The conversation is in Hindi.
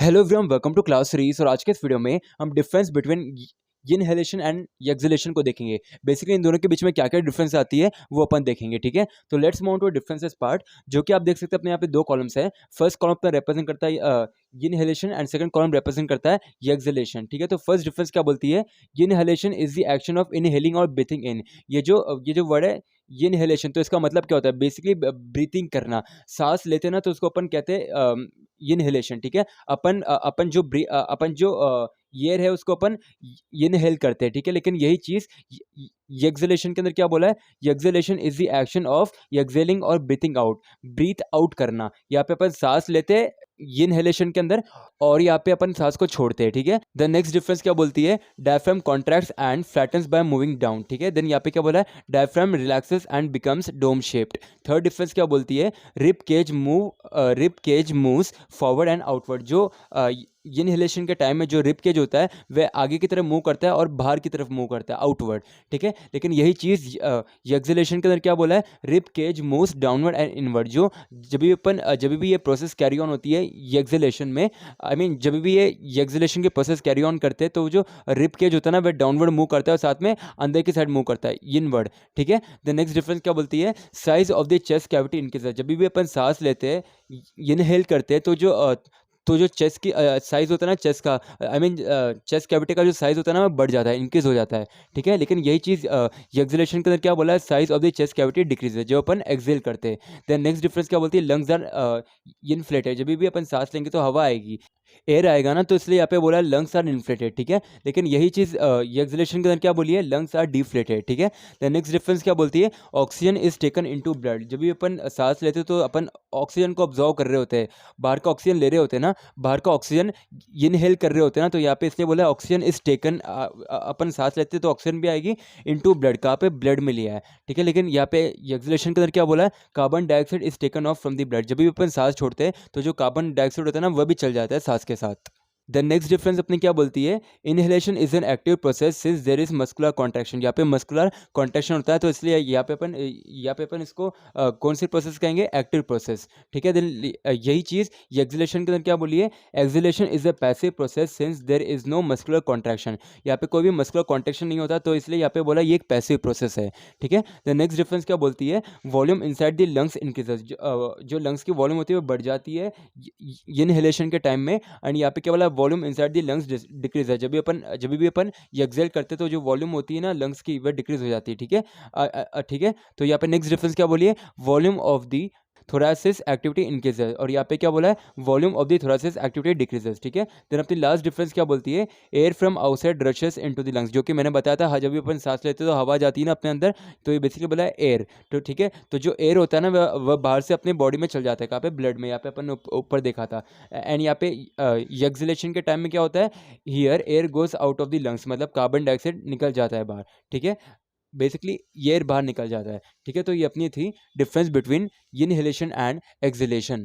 Hello everyone, welcome to class series. और आज के इस वीडियो में हम difference between inhalation and exhalation को देखेंगे। बेसिकली इन दोनों के बीच में क्या क्या डिफरेंस आती है वो अपन देखेंगे। ठीक है, तो let's move to differences part, जो कि आप देख सकते हैं अपने यहाँ पे दो कॉलम्स है। फर्स्ट कॉलम पे रिप्रेजेंट करता है inhalation and second column represent करता है एक्सहेलेशन। ठीक है, तो फर्स्ट डिफरेंस क्या बोलती है, inhalation is the action of inhaling और ब्रीथिंग इन। ये जो वर्ड है इनहेलेशन, तो इसका मतलब क्या होता है, बेसिकली ब्रीथिंग करना, सांस लेते ना तो उसको अपन कहते हैं इनहेलेशन। ठीक है, अपन जो एयर है उसको अपन इनहेल करते हैं। ठीक है, लेकिन यही चीज एक्सहेलेशन के अंदर क्या बोला है, exhalation is the action of exhaling और ब्रीथिंग आउट, ब्रीथ आउट करना। यहाँ पे अपन सांस लेते हैं इनहेलेशन के अंदर और यहाँ पे अपन सांस को छोड़ते हैं। ठीक है, द नेक्स्ट डिफरेंस क्या बोलती है, diaphragm contracts and flattens by moving down. ठीक है, देन यहाँ पे क्या बोला है, diaphragm relaxes and becomes dome shaped. Third difference क्या बोलती है, rib cage moves forward and outward. जो इनहेलेशन के टाइम में जो रिब केज होता है वह आगे की तरफ मूव करता है और बाहर की तरफ मूव करता है, आउटवर्ड। ठीक है, लेकिन यही चीज एक्सहेलेशन के अंदर क्या बोला है, rib cage moves downward and inward. जो जब भी ये प्रोसेस कैरी ऑन होती है एक्सहेलेशन में, जब भी ये एक्सहेलेशन के प्रोसेस कैरी ऑन करते हैं तो जो रिब केज होता है ना वह डाउनवर्ड मूव करता है और साथ में अंदर की साइड मूव करता है, इनवर्ड। ठीक है, द नेक्स्ट डिफरेंस क्या बोलती है, size of the chest cavity increase. जब भी अपन सांस लेते हैं, इनहेल करते हैं, तो जो चेस्ट की साइज होता है ना, चेस्ट का चेस्ट कैविटी का जो साइज होता है ना वो बढ़ जाता है, इंक्रीज हो जाता है। ठीक है, लेकिन यही चीज़ एक्सहेलेशन के अंदर क्या बोला है, size of the chest cavity decrease है, जो अपन एक्सहेल करते हैं। देन नेक्स्ट डिफरेंस क्या बोलती है, लंग्स आर इनफ्लेटेड। जब भी अपन सांस लेंगे तो हवा आएगी, एयर आएगा ना, तो इसलिए यहाँ पे बोला है लंग्स आर इन्फ्लेटेड। ठीक है, लेकिन यही चीज़ एक्सहेलेशन के अंदर क्या बोली है, लंग्स आर डिफ्लेटेड। ठीक है, द नेक्स्ट डिफरेंस क्या बोलती है, oxygen is taken into blood. जब भी अपन सांस लेते हैं तो अपन ऑक्सीजन को ऑब्जॉर्व कर रहे होते हैं, बाहर का ऑक्सीजन ले रहे होते हैं ना, बाहर का ऑक्सीजन इनहेल कर रहे होते हैं ना, तो यहाँ पे इसलिए बोला है ऑक्सीजन इज टेकन, अपन सांस लेते हैं तो ऑक्सीजन भी आएगी इनटू ब्लड। कहाँ पे, ब्लड में लिया है। ठीक है, लेकिन यहाँ पे एक्सहेलेशन के अंदर क्या बोला है, carbon dioxide is taken of from the blood. जब भी अपन सांस छोड़ते हैं तो जो कार्बन डाइऑक्साइड होता है ना वह भी चल जाता है सांस के साथ। द नेक्स्ट डिफरेंस अपनी क्या बोलती है, inhalation is an active process since there is muscular contraction. यहाँ पे मस्कुलर कॉन्ट्रैक्शन होता है, तो इसलिए यहाँ पे अपन इसको कौन सी प्रोसेस कहेंगे, एक्टिव प्रोसेस। ठीक है, देन यही चीज़ एक्सहेलेशन के अंदर क्या बोली है, exhalation is a passive process since there is no muscular contraction. यहाँ पे कोई भी मस्कुलर कॉन्ट्रैक्शन नहीं होता, तो इसलिए यहाँ पे बोला ये एक पैसिव प्रोसेस है। ठीक है, द नेक्स्ट डिफरेंस क्या बोलती है, volume inside the lungs increases. जो लंग्स की वॉल्यूम होती है वो बढ़ जाती है इनहेलेशन के टाइम में, एंड यहाँ पे क्या बोला, volume inside the lungs decrease है। जब भी अपन एक्सहेल करते तो जो वॉल्यूम होती है ना लंग्स की वह डिक्रीज हो जाती है। ठीक है, ठीक है, तो यहाँ पे नेक्स्ट डिफरेंस क्या बोलिए, volume of the thoracic cavity increases, और यहाँ पे क्या बोला है, volume of the thoracic cavity decreases. ठीक है, देन अपनी लास्ट डिफरेंस क्या बोलती है, air from outside rushes into the lungs. जो कि मैंने बताया था, जब भी अपन सांस लेते हैं तो हवा जाती है ना अपने अंदर, तो ये बेसिकली बोला है एयर। तो ठीक है, तो जो एयर होता है ना वह बाहर से अपने बॉडी में चल जाता है, कहाँ पे, ब्लड में। यहाँ पे अपन ऊपर देखा था। एंड यहाँ पे एक्सहेलेशन के टाइम में क्या होता है, here air goes out of the lungs, मतलब कार्बन डाइऑक्साइड निकल जाता है बाहर। ठीक है, बेसिकली एयर बाहर निकल जाता है। ठीक है, तो ये अपनी थी difference between inhalation and exhalation.